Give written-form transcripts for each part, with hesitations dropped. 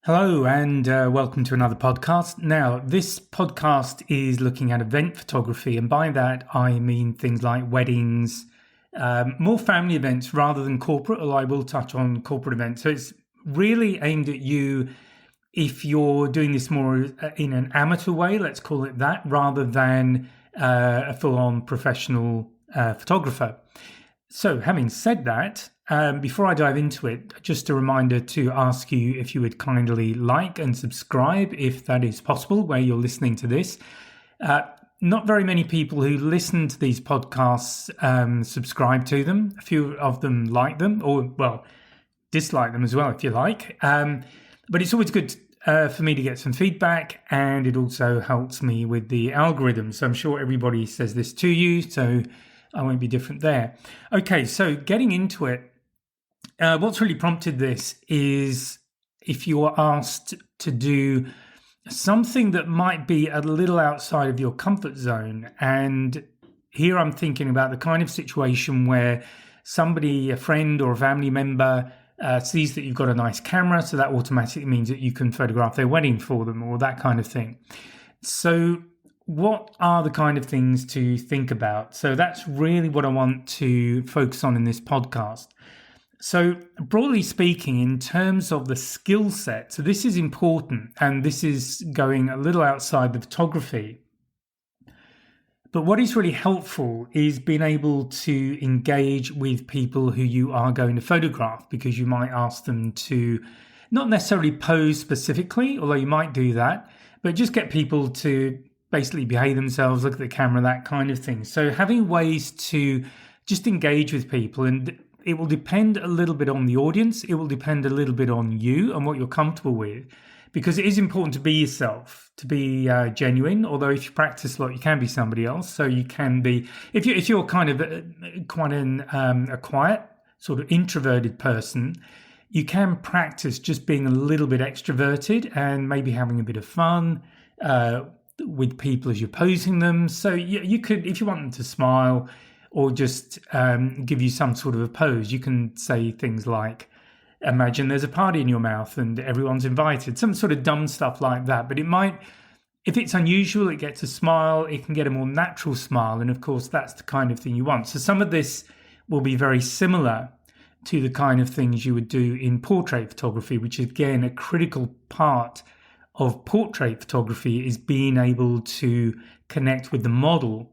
Hello and welcome to another podcast. Now, this podcast is looking at event photography, and by that I mean things like weddings, more family events rather than corporate, although I will touch on corporate events. So it's really aimed at you if you're doing this more in an amateur way, let's call it that, rather than a full-on professional photographer. So having said that, before I dive into it, just a reminder to ask you if you would kindly like and subscribe if that is possible where you're listening to this. Not very many people who listen to these podcasts subscribe to them. A few of them like them, or, well, dislike them as well if you like. But it's always good for me to get some feedback, and it also helps me with the algorithm. So I'm sure everybody says this to you, so I won't be different there. Okay, so getting into it, what's really prompted this is if you are asked to do something that might be a little outside of your comfort zone. And here I'm thinking about the kind of situation where somebody, a friend or a family member, sees that you've got a nice camera, so that automatically means that you can photograph their wedding for them or that kind of thing. So what are the kind of things to think about? So that's really what I want to focus on in this podcast. So broadly speaking, in terms of the skill set, so this is important, and this is going a little outside the photography. But what is really helpful is being able to engage with people who you are going to photograph, because you might ask them to not necessarily pose specifically, although you might do that, but just get people to basically behave themselves, look at the camera, that kind of thing. So having ways to just engage with people, and it will depend a little bit on the audience. It will depend a little bit on you and what you're comfortable with, because it is important to be yourself, to be genuine. Although if you practice a lot, you can be somebody else. So you can be, if you're kind of quite a quiet, sort of introverted person, you can practice just being a little bit extroverted and maybe having a bit of fun with people as you're posing them. So you could, if you want them to smile or just give you some sort of a pose, you can say things like, imagine there's a party in your mouth and everyone's invited, some sort of dumb stuff like that. But it might, if it's unusual, it gets a smile, it can get a more natural smile. And of course, that's the kind of thing you want. So some of this will be very similar to the kind of things you would do in portrait photography, which is, again, a critical part of portrait photography is being able to connect with the model,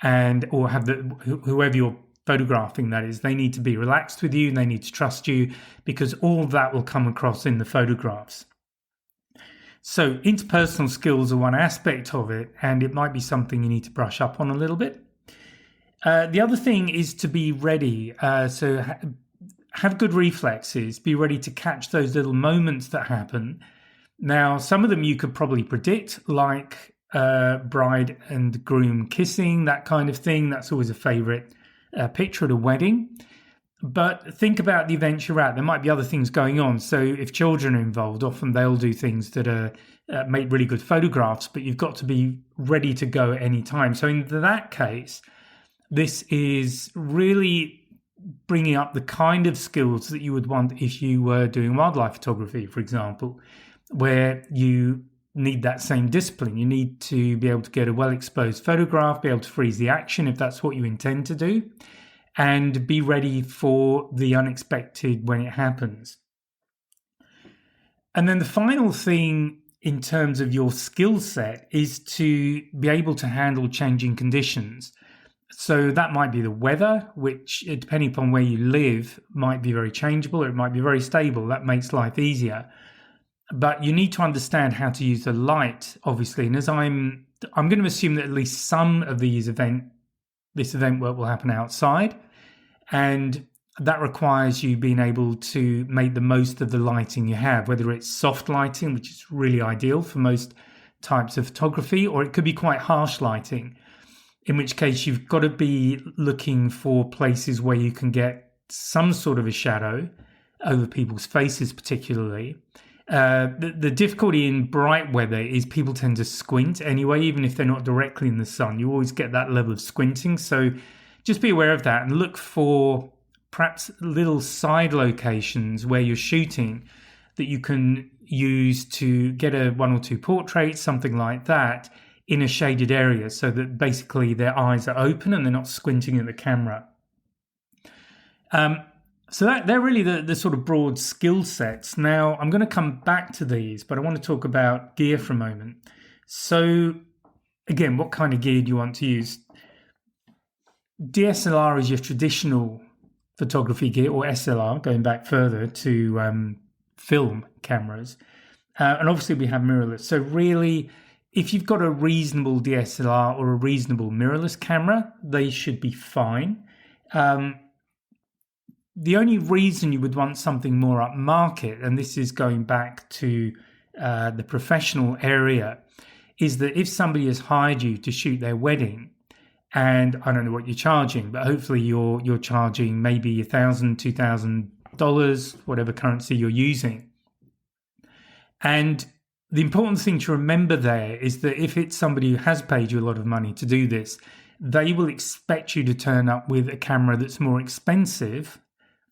and or have whoever you're photographing, that is, they need to be relaxed with you and they need to trust you, because all of that will come across in the photographs. So interpersonal skills are one aspect of it, and it might be something you need to brush up on a little bit. The other thing is to be ready. So have good reflexes, be ready to catch those little moments that happen. Now, some of them you could probably predict, like bride and groom kissing, that kind of thing. That's always a favorite picture at a wedding. But think about the events you're at. There might be other things going on. So if children are involved, often they'll do things that are make really good photographs, but you've got to be ready to go at any time. So in that case, this is really bringing up the kind of skills that you would want if you were doing wildlife photography, for example, where you need that same discipline. You need to be able to get a well-exposed photograph, be able to freeze the action if that's what you intend to do, and be ready for the unexpected when it happens. And then the final thing in terms of your skill set is to be able to handle changing conditions. So that might be the weather, which, depending upon where you live, might be very changeable, or it might be very stable. That makes life easier. But you need to understand how to use the light, obviously. And as I'm going to assume that at least some of this event work will happen outside. And that requires you being able to make the most of the lighting you have, whether it's soft lighting, which is really ideal for most types of photography, or it could be quite harsh lighting, in which case you've got to be looking for places where you can get some sort of a shadow over people's faces, particularly. The difficulty in bright weather is people tend to squint anyway, even if they're not directly in the sun. You always get that level of squinting. So just be aware of that and look for perhaps little side locations where you're shooting that you can used to get a 1 or 2 portraits, something like that, in a shaded area so that basically their eyes are open and they're not squinting at the camera. So they're really the sort of broad skill sets. Now, I'm going to come back to these, but I want to talk about gear for a moment. So again, what kind of gear do you want to use? DSLR is your traditional photography gear, or SLR, going back further to film cameras. And obviously we have mirrorless. So really, if you've got a reasonable DSLR or a reasonable mirrorless camera, they should be fine. The only reason you would want something more upmarket, and this is going back to the professional area, is that if somebody has hired you to shoot their wedding, and I don't know what you're charging, but hopefully you're charging maybe $1,000, $2,000, whatever currency you're using. And the important thing to remember there is that if it's somebody who has paid you a lot of money to do this, they will expect you to turn up with a camera that's more expensive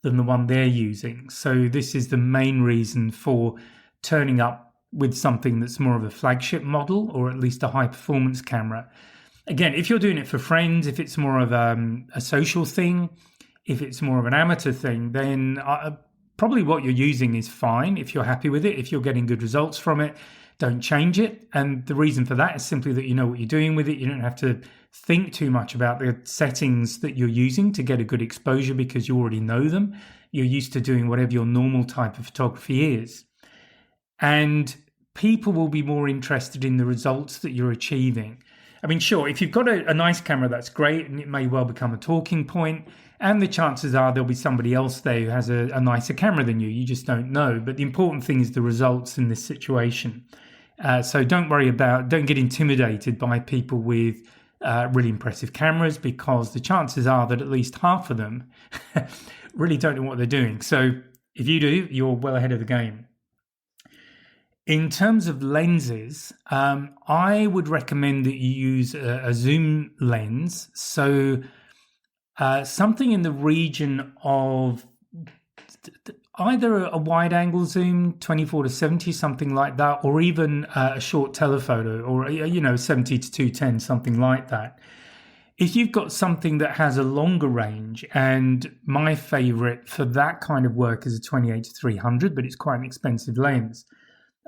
than the one they're using. So this is the main reason for turning up with something that's more of a flagship model, or at least a high performance camera. Again, if you're doing it for friends, if it's more of a social thing, if it's more of an amateur thing, then probably what you're using is fine. If you're happy with it, if you're getting good results from it, don't change it. And the reason for that is simply that you know what you're doing with it. You don't have to think too much about the settings that you're using to get a good exposure because you already know them. You're used to doing whatever your normal type of photography is. And people will be more interested in the results that you're achieving. I mean, sure, if you've got a nice camera, that's great, and it may well become a talking point. And the chances are there'll be somebody else there who has a nicer camera than you. You just don't know. But the important thing is the results in this situation. So don't get intimidated by people with really impressive cameras, because the chances are that at least half of them really don't know what they're doing. So if you do, you're well ahead of the game. In terms of lenses, I would recommend that you use a zoom lens. So something in the region of either a wide angle zoom, 24 to 70, something like that, or even a short telephoto, or 70 to 210, something like that. If you've got something that has a longer range, and my favorite for that kind of work is a 28 to 300, but it's quite an expensive lens.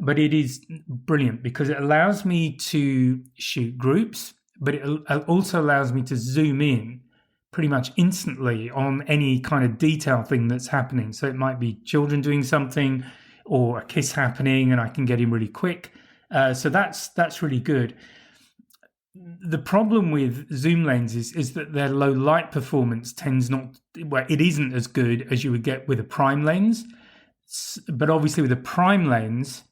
But it is brilliant because it allows me to shoot groups, but it also allows me to zoom in pretty much instantly on any kind of detail thing that's happening. So it might be children doing something or a kiss happening, and I can get in really quick. So that's really good. The problem with zoom lenses is that their low light performance it isn't as good as you would get with a prime lens. But obviously with a prime lens,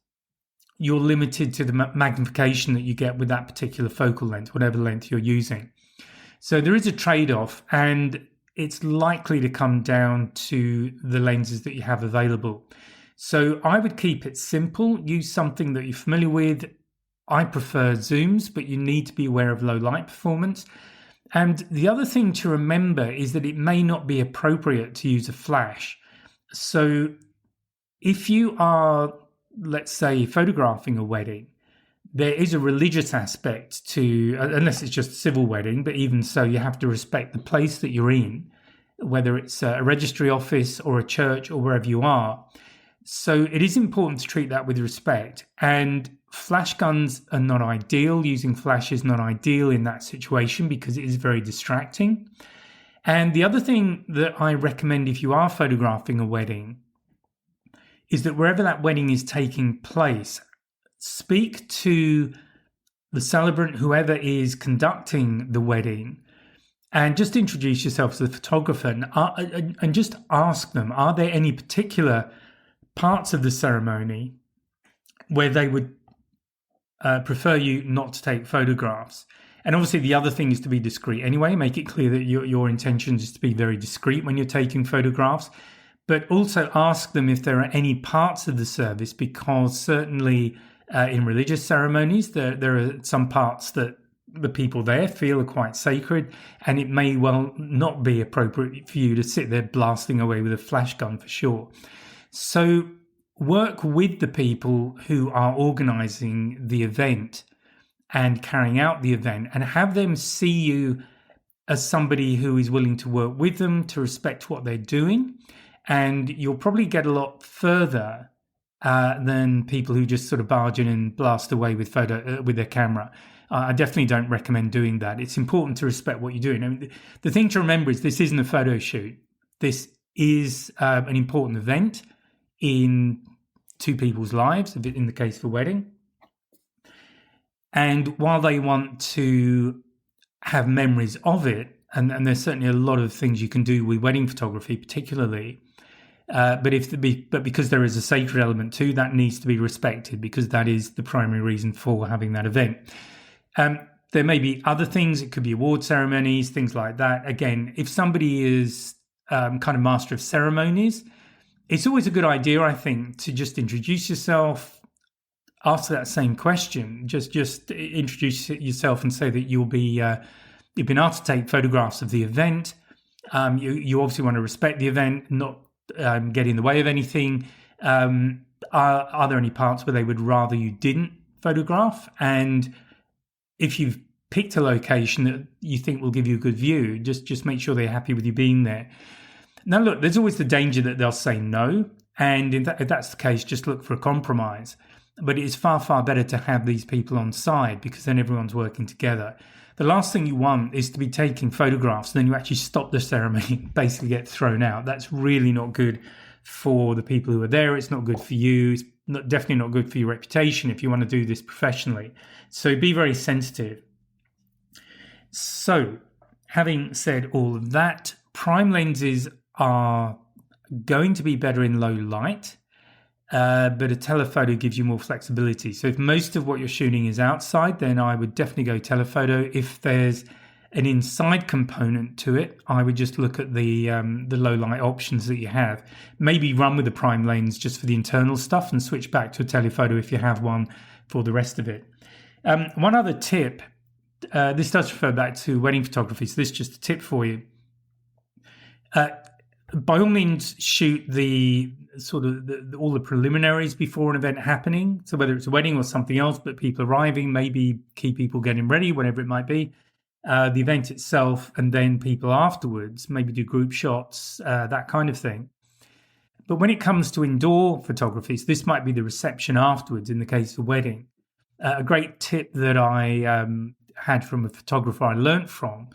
you're limited to the magnification that you get with that particular focal length, whatever length you're using. So there is a trade-off, and it's likely to come down to the lenses that you have available. So I would keep it simple. Use something that you're familiar with. I prefer zooms, but you need to be aware of low light performance. And the other thing to remember is that it may not be appropriate to use a flash. So if you are, let's say, photographing a wedding, there is a religious aspect to, unless it's just a civil wedding, but even so, you have to respect the place that you're in, whether it's a registry office or a church or wherever you are. So it is important to treat that with respect. And flash guns are not ideal. Using flash is not ideal in that situation because it is very distracting. And the other thing that I recommend if you are photographing a wedding is that wherever that wedding is taking place, speak to the celebrant, whoever is conducting the wedding, and just introduce yourself to the photographer and just ask them, are there any particular parts of the ceremony where they would prefer you not to take photographs? And obviously the other thing is to be discreet anyway. Make it clear that your intention is to be very discreet when you're taking photographs. But also ask them if there are any parts of the service, because certainly in religious ceremonies, there are some parts that the people there feel are quite sacred, and it may well not be appropriate for you to sit there blasting away with a flash gun for sure. So work with the people who are organizing the event and carrying out the event, and have them see you as somebody who is willing to work with them, to respect what they're doing. And you'll probably get a lot further than people who just sort of barge in and blast away with their camera. I definitely don't recommend doing that. It's important to respect what you're doing. I mean, the thing to remember is this isn't a photo shoot. This is an important event in two people's lives, in the case of a wedding. And while they want to have memories of it, and there's certainly a lot of things you can do with wedding photography, particularly, but because there is a sacred element too, that needs to be respected, because that is the primary reason for having that event. There may be other things. It could be award ceremonies, things like that. Again, if somebody is kind of master of ceremonies, it's always a good idea, I think, to just introduce yourself, answer that same question. Just introduce yourself and say that you've been asked to take photographs of the event. You obviously want to respect the event, not get in the way of anything. Are there any parts where they would rather you didn't photograph? And if you've picked a location that you think will give you a good view, just make sure they're happy with you being there. Now, look, there's always the danger that they'll say no. And if that's the case, just look for a compromise. But it is far, far better to have these people on side, because then everyone's working together. The last thing you want is to be taking photographs and then you actually stop the ceremony, basically get thrown out. That's really not good for the people who are there. It's not good for you. It's definitely not good for your reputation if you want to do this professionally. So be very sensitive. So, having said all of that, prime lenses are going to be better in low light, but a telephoto gives you more flexibility. So if most of what you're shooting is outside, then I would definitely go telephoto. If there's an inside component to it, I would just look at the low light options that you have. Maybe run with the prime lens just for the internal stuff and switch back to a telephoto if you have one for the rest of it. One other tip, this does refer back to wedding photography, so this is just a tip for you. By all means, shoot the sort of all the preliminaries before an event happening. So whether it's a wedding or something else, but people arriving, maybe key people getting ready, whatever it might be, the event itself, and then people afterwards, maybe do group shots, that kind of thing. But when it comes to indoor photography, so this might be the reception afterwards in the case of a wedding. A great tip that I had from a photographer I learnt from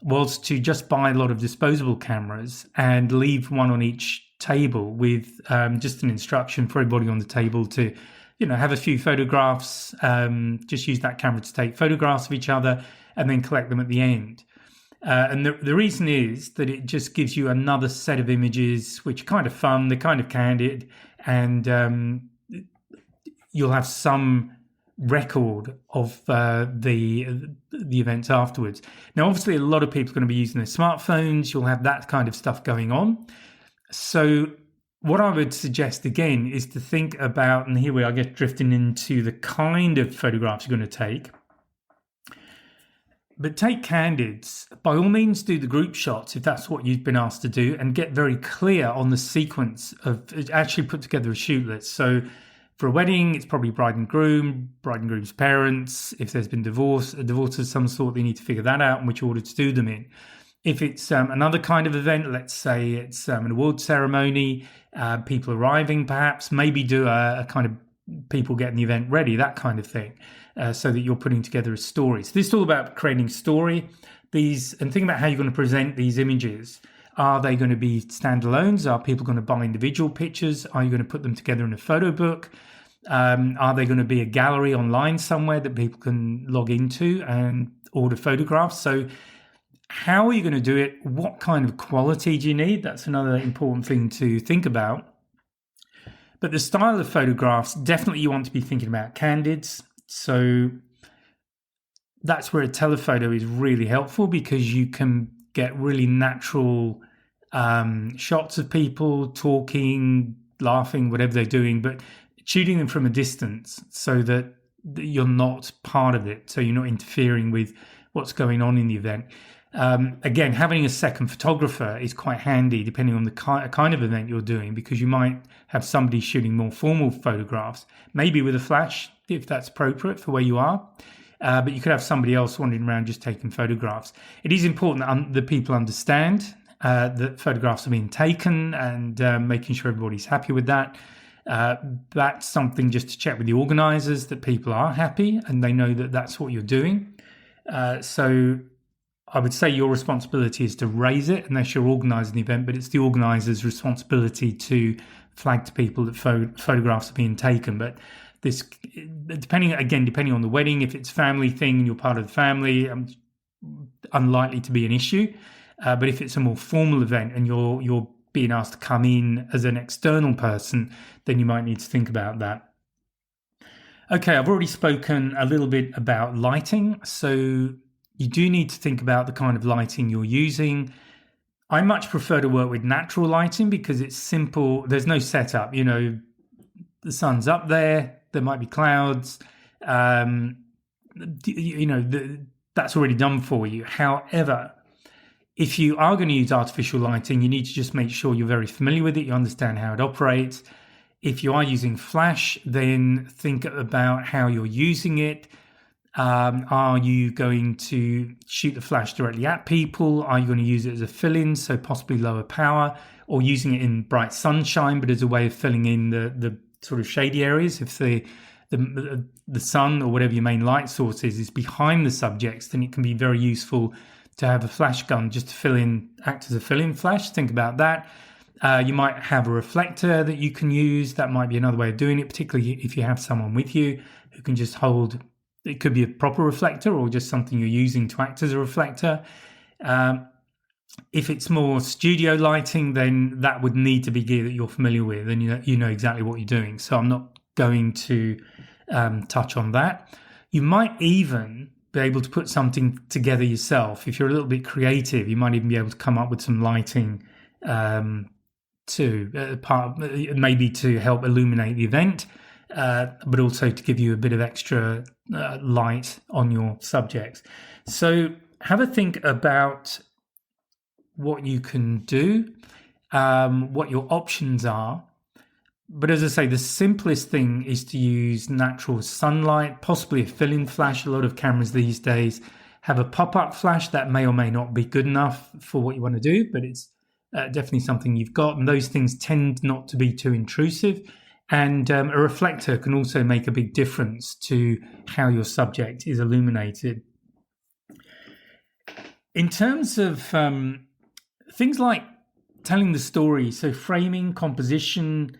was to just buy a lot of disposable cameras and leave one on each table with just an instruction for everybody on the table to, have a few photographs, just use that camera to take photographs of each other and then collect them at the end. And the reason is that it just gives you another set of images, which are kind of fun, they're kind of candid, and you'll have some record of the events afterwards. Now, obviously, a lot of people are going to be using their smartphones. You'll have that kind of stuff going on. So what I would suggest, again, is to think about, and here we are drifting into the kind of photographs you're going to take. But take candids. By all means, do the group shots if that's what you've been asked to do, and get very clear on the sequence of actually put together a shoot list. So for a wedding, it's probably bride and groom's parents. If there's been a divorce of some sort, they need to figure that out and which order to do them in. If it's another kind of event, let's say it's an award ceremony, people arriving perhaps, maybe do a kind of people getting the event ready, that kind of thing, so that you're putting together a story. So this is all about creating story. And think about how you're going to present these images. Are they going to be standalones? Are people going to buy individual pictures? Are you going to put them together in a photo book? Are they going to be a gallery online somewhere that people can log into and order photographs? So how are you going to do it? What kind of quality do you need? That's another important thing to think about. But the style of photographs, definitely you want to be thinking about candids. So that's where a telephoto is really helpful, because you can get really natural shots of people talking, laughing, whatever they're doing, but shooting them from a distance so that you're not part of it, so you're not interfering with what's going on in the event. Again, having a second photographer is quite handy depending on the kind of event you're doing, because you might have somebody shooting more formal photographs, maybe with a flash if that's appropriate for where you are. But you could have somebody else wandering around just taking photographs. It is important that people understand that photographs are being taken, and making sure everybody's happy with that. That's something just to check with the organisers that people are happy and they know that that's what you're doing. So I would say your responsibility is to raise it unless you're organising the event, but it's the organiser's responsibility to flag to people that photographs are being taken. But this, depending on the wedding, if it's a family thing and you're part of the family, unlikely to be an issue. But if it's a more formal event and you're being asked to come in as an external person, then you might need to think about that. Okay, I've already spoken a little bit about lighting. So you do need to think about the kind of lighting you're using. I much prefer to work with natural lighting because it's simple. There's no setup. The sun's up there. There might be clouds. That's already done for you. However, if you are going to use artificial lighting, you need to just make sure you're very familiar with it. You understand how it operates. If you are using flash, then think about how you're using it. Are you going to shoot the flash directly at people? Are you going to use it as a fill-in, so possibly lower power, or using it in bright sunshine, but as a way of filling in the sort of shady areas? If the sun or whatever your main light source is behind the subjects, then it can be very useful to have a flash gun just to act as a fill-in flash. Think about that. You might have a reflector that you can use. That might be another way of doing it, particularly if you have someone with you who can just hold. It could be a proper reflector or just something you're using to act as a reflector. If it's more studio lighting, then that would need to be gear that you're familiar with and you know exactly what you're doing. So I'm not going to touch on that. You might even be able to put something together yourself. If you're a little bit creative, you might even be able to come up with some lighting maybe to help illuminate the event, but also to give you a bit of extra light on your subjects. So have a think about what you can do, what your options are. But as I say, the simplest thing is to use natural sunlight, possibly a fill-in flash. A lot of cameras these days have a pop-up flash that may or may not be good enough for what you want to do, but it's definitely something you've got. And those things tend not to be too intrusive. And a reflector can also make a big difference to how your subject is illuminated. In terms of things like telling the story, so framing, composition,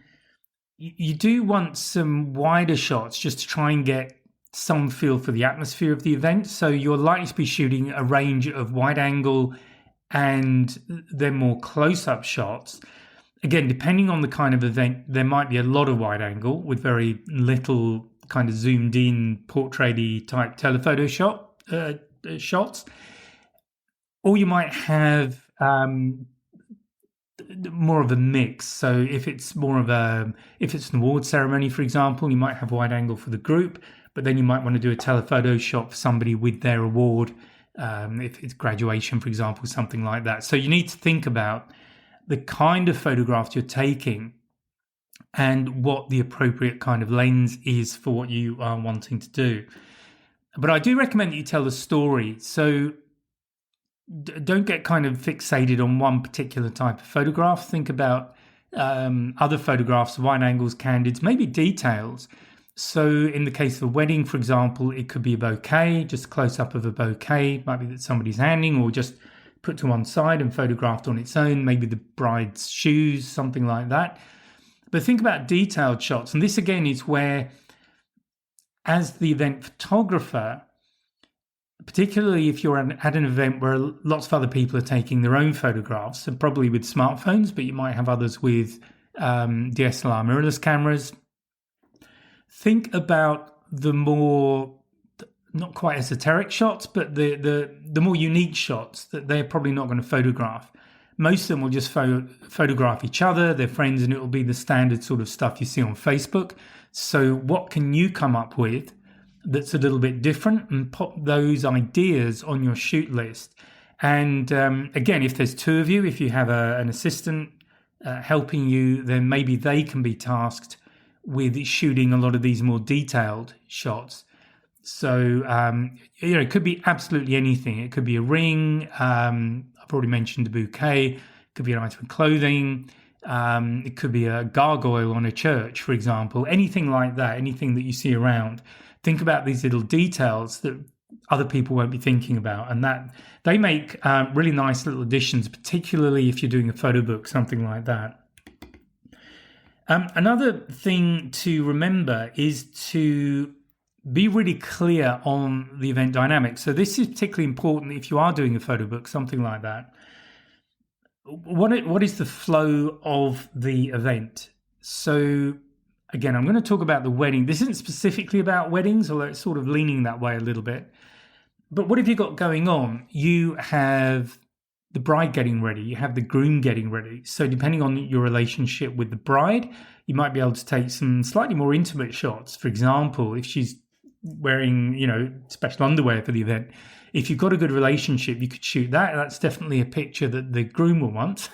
you do want some wider shots just to try and get some feel for the atmosphere of the event. So you're likely to be shooting a range of wide angle and then more close-up shots. Again, depending on the kind of event, there might be a lot of wide angle with very little kind of zoomed in portrait-y type telephoto shots. Or you might have more of a mix. So if it's an award ceremony, for example, you might have wide angle for the group, but then you might want to do a telephoto shot for somebody with their award. If it's graduation, for example, something like that. So you need to think about the kind of photographs you're taking and what the appropriate kind of lens is for what you are wanting to do. But I do recommend that you tell the story. So don't get kind of fixated on one particular type of photograph. Think about other photographs, wide angles, candids, maybe details. So in the case of a wedding, for example, it could be a bouquet, just a close-up of a bouquet, might be that somebody's handing, or just put to one side and photographed on its own, maybe the bride's shoes, something like that. But think about detailed shots. And this again is where, as the event photographer, particularly if you're at an event where lots of other people are taking their own photographs, and probably with smartphones, but you might have others with DSLR mirrorless cameras, think about the more, not quite esoteric shots, but the more unique shots that they're probably not going to photograph. Most of them will just photograph each other, their friends, and it will be the standard sort of stuff you see on Facebook. So what can you come up with that's a little bit different, and pop those ideas on your shoot list? And again, if there's two of you, if you have an assistant helping you, then maybe they can be tasked with shooting a lot of these more detailed shots. So, it could be absolutely anything. It could be a ring. I've already mentioned a bouquet. It could be an item of clothing. It could be a gargoyle on a church, for example. Anything like that, anything that you see around. Think about these little details that other people won't be thinking about. And that they make really nice little additions, particularly if you're doing a photo book, something like that. Another thing to remember is to be really clear on the event dynamics. So this is particularly important if you are doing a photo book, something like that. What is the flow of the event? So again, I'm going to talk about the wedding. This isn't specifically about weddings, although it's sort of leaning that way a little bit. But what have you got going on? You have the bride getting ready. You have the groom getting ready. So depending on your relationship with the bride, you might be able to take some slightly more intimate shots. For example, if she's wearing, special underwear for the event, if you've got a good relationship, you could shoot that. That's definitely a picture that the groom will want.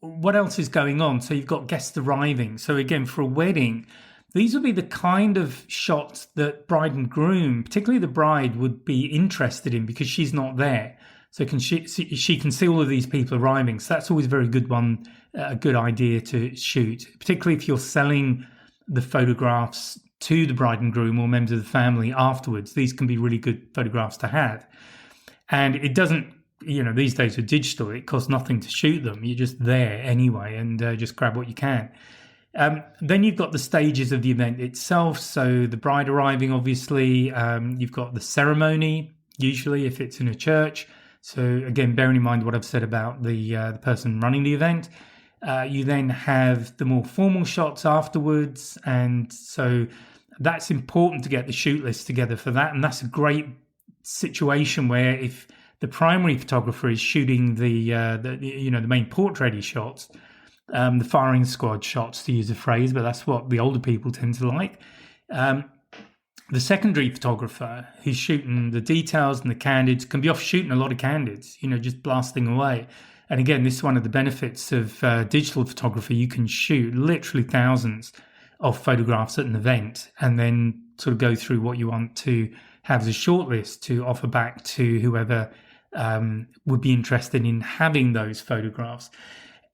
What else is going on? So you've got guests arriving. So again, for a wedding, these would be the kind of shots that bride and groom, particularly the bride, would be interested in because she's not there. So she can see all of these people arriving. So that's always a very good one, a good idea to shoot, particularly if you're selling the photographs to the bride and groom or members of the family afterwards. These can be really good photographs to have. And it doesn't, these days with digital, it costs nothing to shoot them. You're just there anyway and just grab what you can. Then you've got the stages of the event itself. So the bride arriving, obviously, you've got the ceremony, usually if it's in a church. So again, bearing in mind what I've said about the person running the event. You then have the more formal shots afterwards. And so that's important to get the shoot list together for that. And that's a great situation where if the primary photographer is shooting the main portrait shots, the firing squad shots, to use a phrase, but that's what the older people tend to like. The secondary photographer who's shooting the details and the candids can be off shooting a lot of candids, just blasting away. And again, this is one of the benefits of digital photography. You can shoot literally thousands of photographs at an event and then sort of go through what you want to have as a shortlist to offer back to whoever would be interested in having those photographs.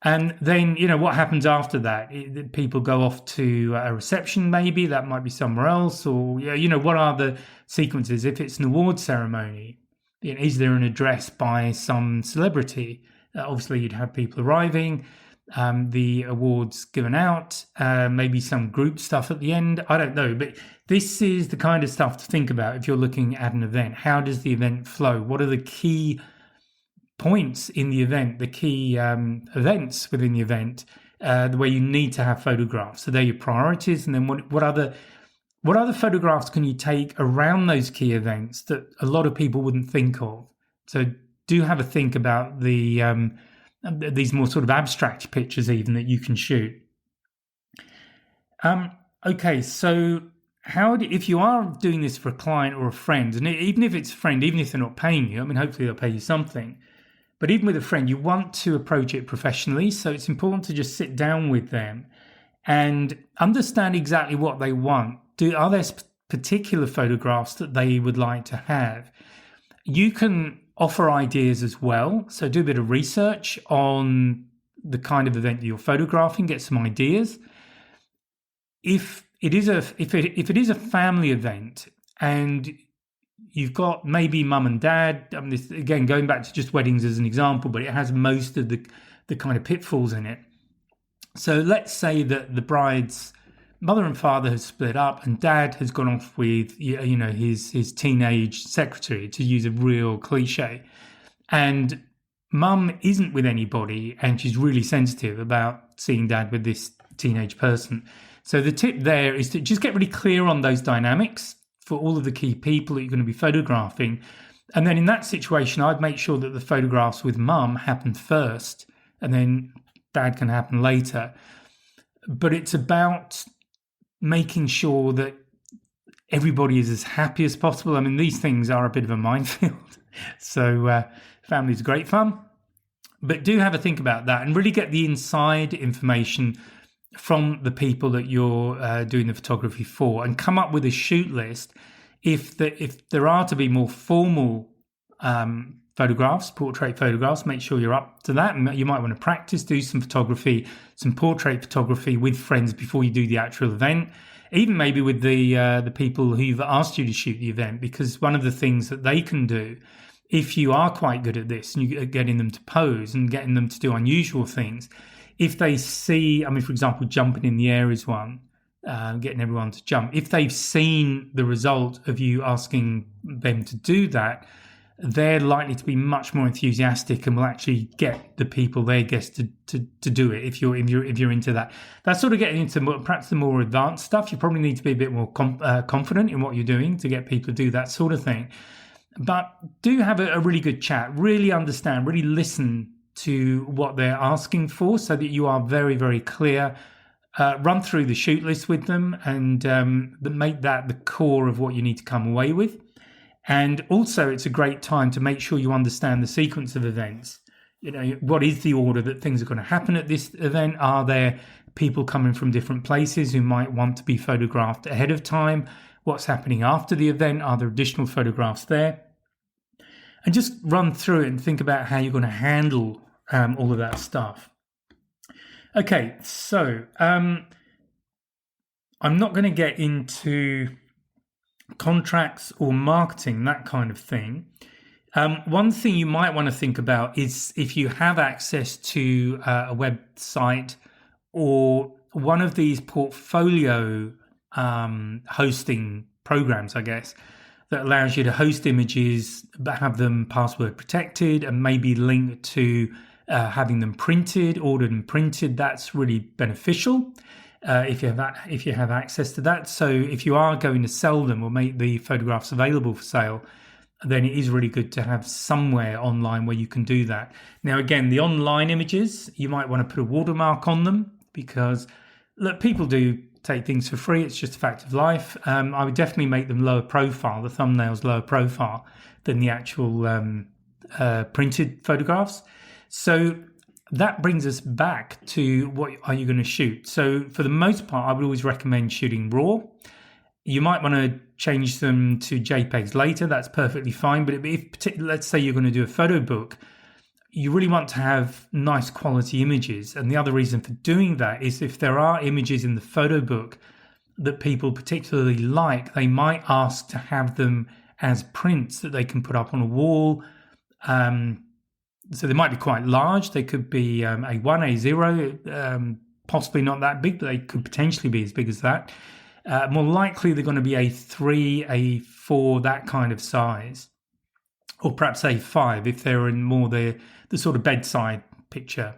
And then, what happens after that? People go off to a reception, maybe that might be somewhere else, or, what are the sequences? If it's an award ceremony, is there an address by some celebrity? Obviously, you'd have people arriving, the awards given out, maybe some group stuff at the end. I don't know, but this is the kind of stuff to think about if you're looking at an event. How does the event flow? What are the key points in the event, the key events within the event, the way you need to have photographs? So they're your priorities. And then what other photographs can you take around those key events that a lot of people wouldn't think of? So do have a think about these more sort of abstract pictures even that you can shoot. Okay, so if you are doing this for a client or a friend, and even if it's a friend, even if they're not paying you, hopefully they'll pay you something. But even with a friend, you want to approach it professionally. So it's important to just sit down with them and understand exactly what they want. Are there particular photographs that they would like to have? You can offer ideas as well. So do a bit of research on the kind of event that you're photographing, get some ideas. If it is a family event and you've got maybe mum and dad, this, again, going back to just weddings as an example, but it has most of the kind of pitfalls in it. So let's say that the bride's mother and father has split up and dad has gone off with, his teenage secretary, to use a real cliche. And mum isn't with anybody and she's really sensitive about seeing dad with this teenage person. So the tip there is to just get really clear on those dynamics for all of the key people that you're going to be photographing. And then in that situation, I'd make sure that the photographs with mum happen first and then dad can happen later. But it's about making sure that everybody is as happy as possible. I mean, these things are a bit of a minefield. So family is great fun. But do have a think about that and really get the inside information from the people that you're doing the photography for, and come up with a shoot list. If there are to be more formal photographs, portrait photographs, make sure you're up to that. And you might want to practice, do some photography, some portrait photography with friends before you do the actual event. Even maybe with the people who've asked you to shoot the event, because one of the things that they can do, if you are quite good at this and you're getting them to pose and getting them to do unusual things, if they see, I mean, for example, jumping in the air is one, getting everyone to jump. If they've seen the result of you asking them to do that, they're likely to be much more enthusiastic and will actually get the people, their guests, to do it. If you're into that, that's sort of getting into perhaps the more advanced stuff. You probably need to be a bit more confident in what you're doing to get people to do that sort of thing. But do have a really good chat. Really understand. Really listen to what they're asking for, so that you are very, very clear. Run through the shoot list with them and make that the core of what you need to come away with. And also, it's a great time to make sure you understand the sequence of events. You know, what is the order that things are going to happen at this event? Are there people coming from different places who might want to be photographed ahead of time? What's happening after the event? Are there additional photographs there? And just run through it and think about how you're going to handle all of that stuff. Okay, so I'm not going to get into contracts or marketing, that kind of thing. One thing you might want to think about is if you have access to a website or one of these portfolio hosting programs, I guess, that allows you to host images but have them password protected and maybe link to having them printed, ordered and printed. That's really beneficial. If you have access to that. So if you are going to sell them or make the photographs available for sale, then it is really good to have somewhere online where you can do that. Now, again, the online images, you might want to put a watermark on them, because look, people do take things for free. It's just a fact of life. I would definitely make them lower profile, the thumbnails lower profile than the actual printed photographs. So that brings us back to what are you going to shoot. So for the most part, I would always recommend shooting RAW. You might want to change them to JPEGs later. That's perfectly fine. But if let's say you're going to do a photo book, you really want to have nice quality images. And the other reason for doing that is if there are images in the photo book that people particularly like, they might ask to have them as prints that they can put up on a wall. So they might be quite large. They could be A1, A0, possibly not that big, but they could potentially be as big as that. More likely they're going to be A3, A4, that kind of size, or perhaps A5 if they're in more the sort of bedside picture.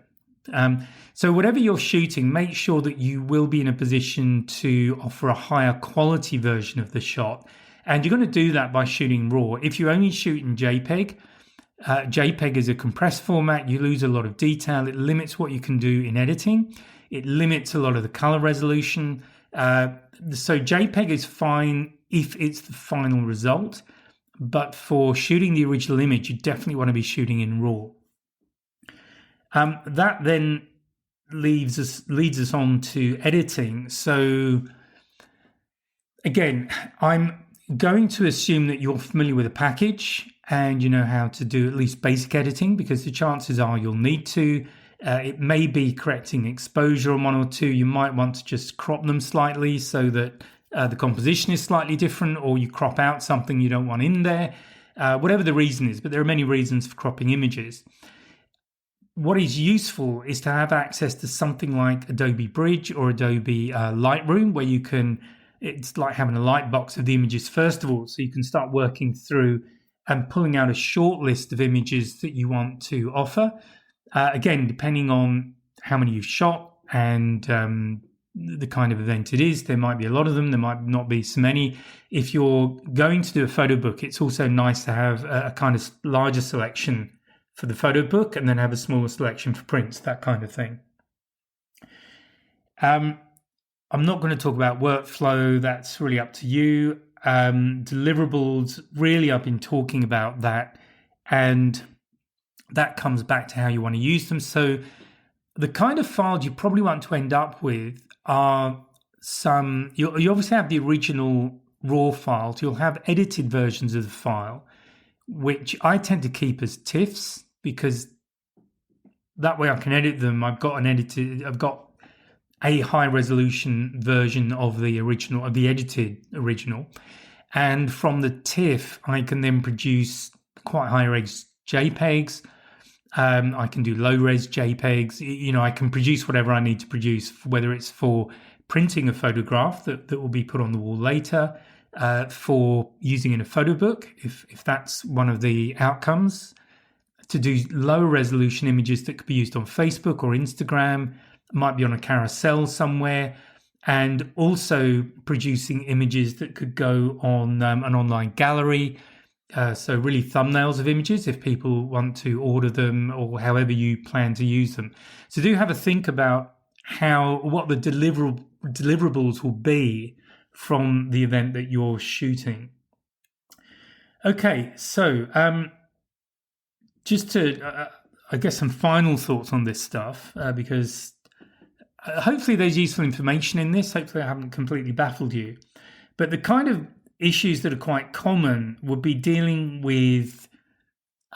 So whatever you're shooting, make sure that you will be in a position to offer a higher quality version of the shot. And you're going to do that by shooting RAW. If you only shoot in JPEG, JPEG is a compressed format. You lose a lot of detail. It limits what you can do in editing. It limits a lot of the color resolution. So JPEG is fine if it's the final result. But for shooting the original image, you definitely want to be shooting in RAW. That then leads us on to editing. So again, I'm going to assume that you're familiar with a package and you know how to do at least basic editing, because the chances are you'll need to. It may be correcting exposure on one or two. You might want to just crop them slightly so that the composition is slightly different, or you crop out something you don't want in there, whatever the reason is. But there are many reasons for cropping images. What is useful is to have access to something like Adobe Bridge or Adobe Lightroom, where you can, it's like having a light box of the images first of all, so you can start working through and pulling out a short list of images that you want to offer. Again, depending on how many you've shot and the kind of event it is, there might be a lot of them, there might not be so many. If you're going to do a photo book, it's also nice to have a kind of larger selection for the photo book and then have a smaller selection for prints, that kind of thing. I'm not going to talk about workflow. That's really up to you. deliverables, really I've been talking about that, and that comes back to how you want to use them. So the kind of files you probably want to end up with are you obviously have the original raw files. You'll have edited versions of the file, which I tend to keep as TIFFs because that way I can edit them. I've got a high resolution version of the original, of the edited original. And from the TIFF, I can then produce quite high res JPEGs. I can do low res JPEGs. I can produce whatever I need to produce, whether it's for printing a photograph that will be put on the wall later, for using in a photo book, if that's one of the outcomes, to do low resolution images that could be used on Facebook or Instagram, might be on a carousel somewhere, and also producing images that could go on an online gallery. So really thumbnails of images if people want to order them or however you plan to use them. So do have a think about what the deliverables will be from the event that you're shooting. Okay, so just to, I guess, some final thoughts on this stuff, because hopefully there's useful information in this. Hopefully I haven't completely baffled you. But the kind of issues that are quite common would be dealing with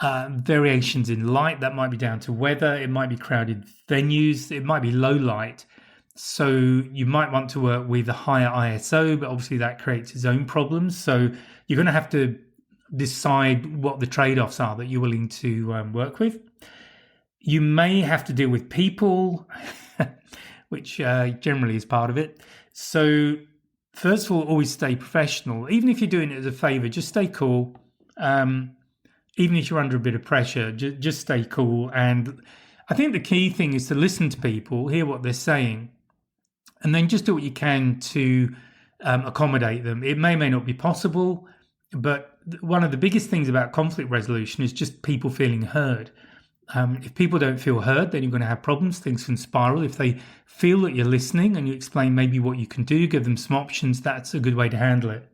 variations in light. That might be down to weather. It might be crowded venues. It might be low light. So you might want to work with a higher ISO, but obviously that creates its own problems. So you're going to have to decide what the trade-offs are that you're willing to work with. You may have to deal with people, which generally is part of it. So first of all, always stay professional. Even if you're doing it as a favor, just stay cool. Even if you're under a bit of pressure, just stay cool. And I think the key thing is to listen to people, hear what they're saying, and then just do what you can to accommodate them. It may not be possible, but one of the biggest things about conflict resolution is just people feeling heard. If people don't feel heard, then you're going to have problems. Things can spiral. If they feel that you're listening and you explain maybe what you can do, give them some options, that's a good way to handle it.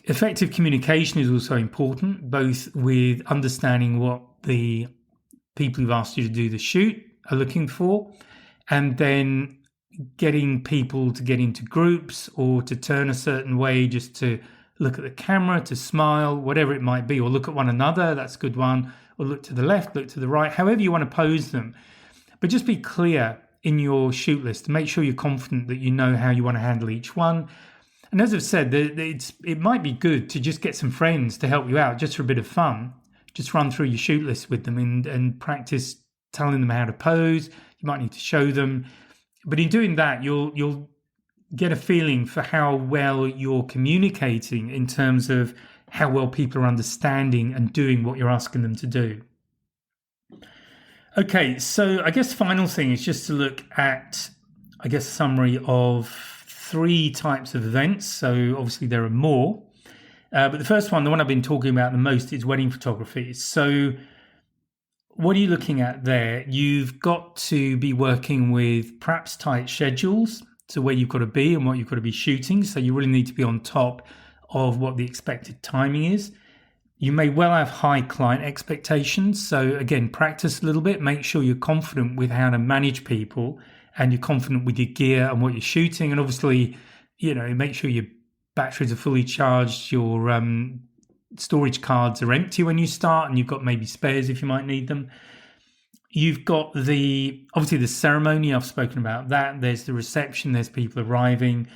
Effective communication is also important, both with understanding what the people who've asked you to do the shoot are looking for, and then getting people to get into groups or to turn a certain way, just to look at the camera, to smile, whatever it might be, or look at one another. That's a good one. Or look to the left, look to the right, however you want to pose them. But just be clear in your shoot list to make sure you're confident that you know how you want to handle each one. And as I've said, it might be good to just get some friends to help you out, just for a bit of fun. Just run through your shoot list with them and practice telling them how to pose. You might need to show them. But in doing that, you'll get a feeling for how well you're communicating in terms of how well people are understanding and doing what you're asking them to do. Okay, so I guess final thing is just to look at, I guess, a summary of 3 types of events. So obviously there are more. But the first one, the one I've been talking about the most, is wedding photography. So what are you looking at there? You've got to be working with perhaps tight schedules, so where you've got to be and what you've got to be shooting. So you really need to be on top of what the expected timing is. You may well have high client expectations. So again, practice a little bit, make sure you're confident with how to manage people and you're confident with your gear and what you're shooting. And obviously, make sure your batteries are fully charged, your storage cards are empty when you start, and you've got maybe spares if you might need them. You've got obviously the ceremony, I've spoken about that. There's the reception, there's people arriving.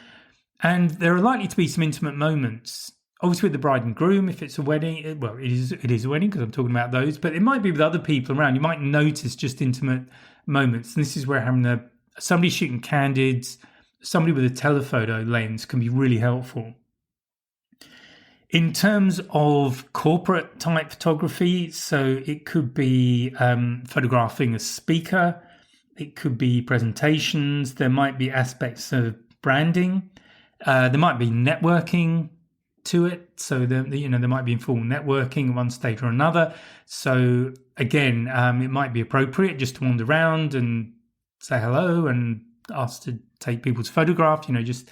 And there are likely to be some intimate moments. Obviously with the bride and groom, if it's a wedding, it is a wedding because I'm talking about those, but it might be with other people around. You might notice just intimate moments. And this is where having somebody shooting candids, somebody with a telephoto lens can be really helpful. In terms of corporate type photography, so it could be photographing a speaker, it could be presentations, there might be aspects of branding, there might be networking to it. So there might be informal networking at one stage or another. So again, it might be appropriate just to wander around and say hello and ask to take people's photographs, just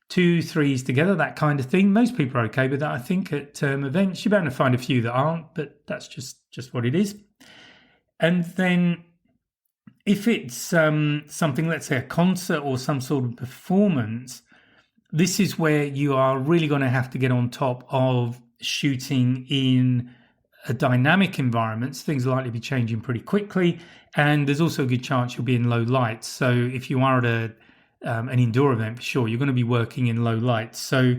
2 3s together, that kind of thing. Most people are okay with that. I think at events, you're bound to find a few that aren't, but that's just what it is. And then if it's something, let's say a concert or some sort of performance, this is where you are really going to have to get on top of shooting in a dynamic environment. Things are likely to be changing pretty quickly, and there's also a good chance you'll be in low light. So if you are at an indoor event, for sure, you're going to be working in low light. So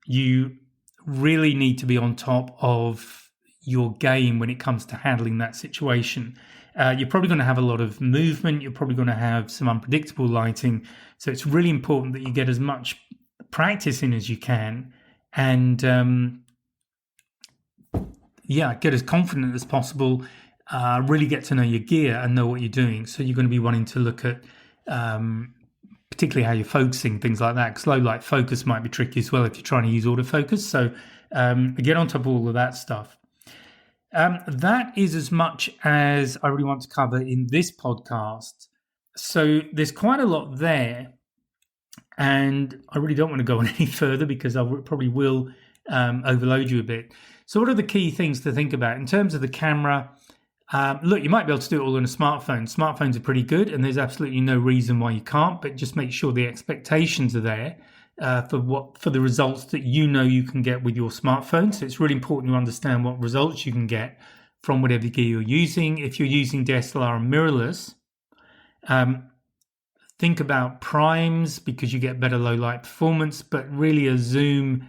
you really need to be on top of your game when it comes to handling that situation. You're probably going to have a lot of movement. You're probably going to have some unpredictable lighting. So it's really important that you get as much practice in as you can, and get as confident as possible. Really get to know your gear and know what you're doing. So you're going to be wanting to look at particularly how you're focusing, things like that, because low light focus might be tricky as well if you're trying to use autofocus. So get on top of all of that stuff. That is as much as I really want to cover in this podcast. So there's quite a lot there, and I really don't want to go on any further because I probably will overload you a bit. So what are the key things to think about in terms of the camera? Look, you might be able to do it all on a smartphone. Smartphones are pretty good, and there's absolutely no reason why you can't, but just make sure the expectations are there for the results that you know you can get with your smartphone. So it's really important you understand what results you can get from whatever gear you're using. If you're using DSLR and mirrorless, think about primes because you get better low light performance, but really a zoom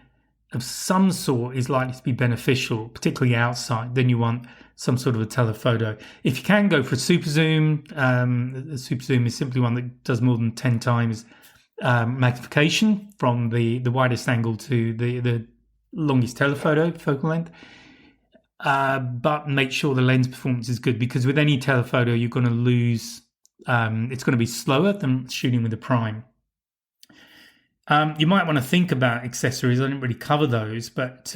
of some sort is likely to be beneficial, particularly outside. Then you want some sort of a telephoto. If you can go for a super zoom, the super zoom is simply one that does more than 10 times magnification from the widest angle to the longest telephoto focal length. But make sure the lens performance is good, because with any telephoto you're going to lose. It's going to be slower than shooting with a prime. You might want to think about accessories. I didn't really cover those, but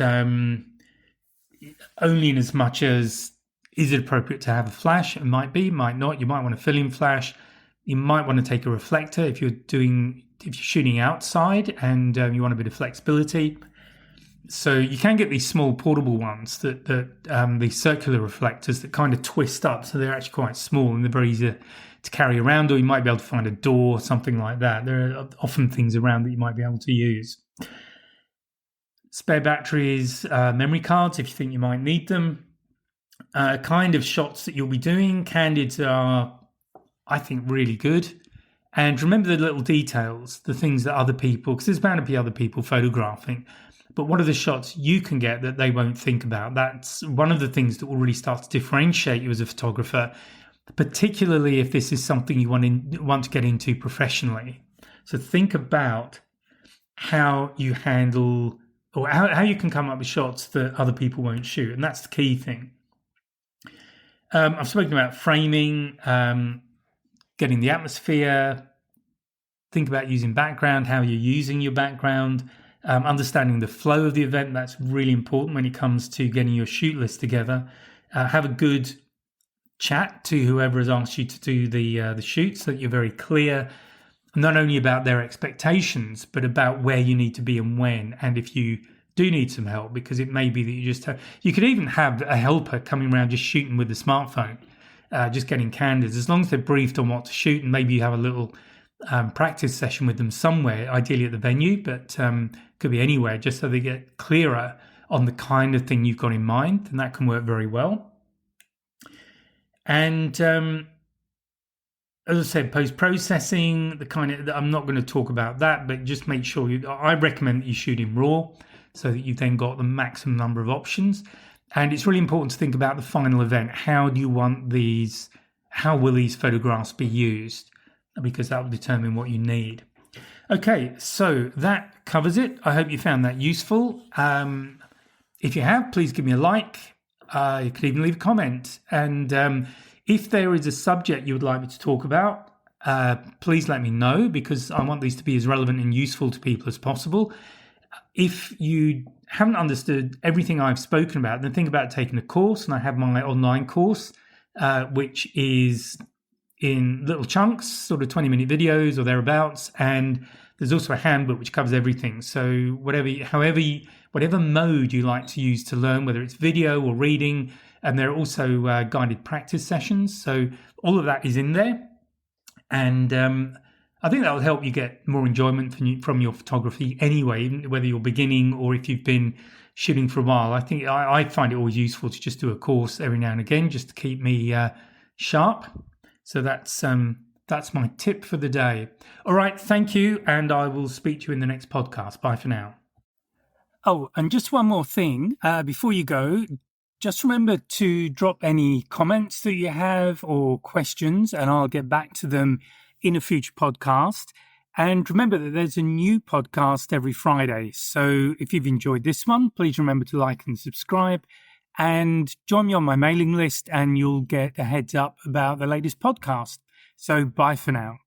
only in as much as, is it appropriate to have a flash? It might be, might not. You might want a fill-in flash. You might want to take a reflector if you're shooting outside and you want a bit of flexibility. So you can get these small portable ones these circular reflectors that kind of twist up. So they're actually quite small and they're very easy to carry around, or you might be able to find a door, something like that. There are often things around that you might be able to use. Spare batteries, memory cards if you think you might need them. Kind of shots that you'll be doing. Candids are, I think, really good. And remember the little details, the things that other people, because there's bound to be other people photographing, but what are the shots you can get that they won't think about? That's one of the things that will really start to differentiate you as a photographer, particularly if this is something you want to get into professionally. So think about how you handle, or how you can come up with shots that other people won't shoot. And that's the key thing. I've spoken about framing, getting the atmosphere, think about using background, how you're using your background, understanding the flow of the event. That's really important when it comes to getting your shoot list together. Have a good chat to whoever has asked you to do the shoot, so that you're very clear, not only about their expectations, but about where you need to be and when, and if you do need some help, because it may be that you could even have a helper coming around just shooting with the smartphone, just getting candids, as long as they're briefed on what to shoot, and maybe you have a little practice session with them somewhere, ideally at the venue, but could be anywhere, just so they get clearer on the kind of thing you've got in mind, and that can work very well. And as I said, post-processing, I'm not going to talk about that, but just make sure I recommend that you shoot in RAW, so that you've then got the maximum number of options. And it's really important to think about the final event. How do you want these? How will these photographs be used? Because that will determine what you need. Okay, so that covers it. I hope you found that useful. If you have, please give me a like. You could even leave a comment. And if there is a subject you would like me to talk about, please let me know, because I want these to be as relevant and useful to people as possible. If you haven't understood everything I've spoken about, then think about taking a course. And I have my online course, which is in little chunks, sort of 20-minute videos or thereabouts. And There's also a handbook which covers everything. So whatever mode you like to use to learn, whether it's video or reading, and there are also guided practice sessions. So all of that is in there. And I think that will help you get more enjoyment from your photography anyway, whether you're beginning or if you've been shooting for a while. I think I find it always useful to just do a course every now and again just to keep me sharp. So that's my tip for the day. All right, thank you, and I will speak to you in the next podcast. Bye for now. Oh, and just one more thing before you go. Just remember to drop any comments that you have or questions, and I'll get back to them in a future podcast. And remember that there's a new podcast every Friday. So if you've enjoyed this one, please remember to like and subscribe and join me on my mailing list, and you'll get a heads up about the latest podcast. So bye for now.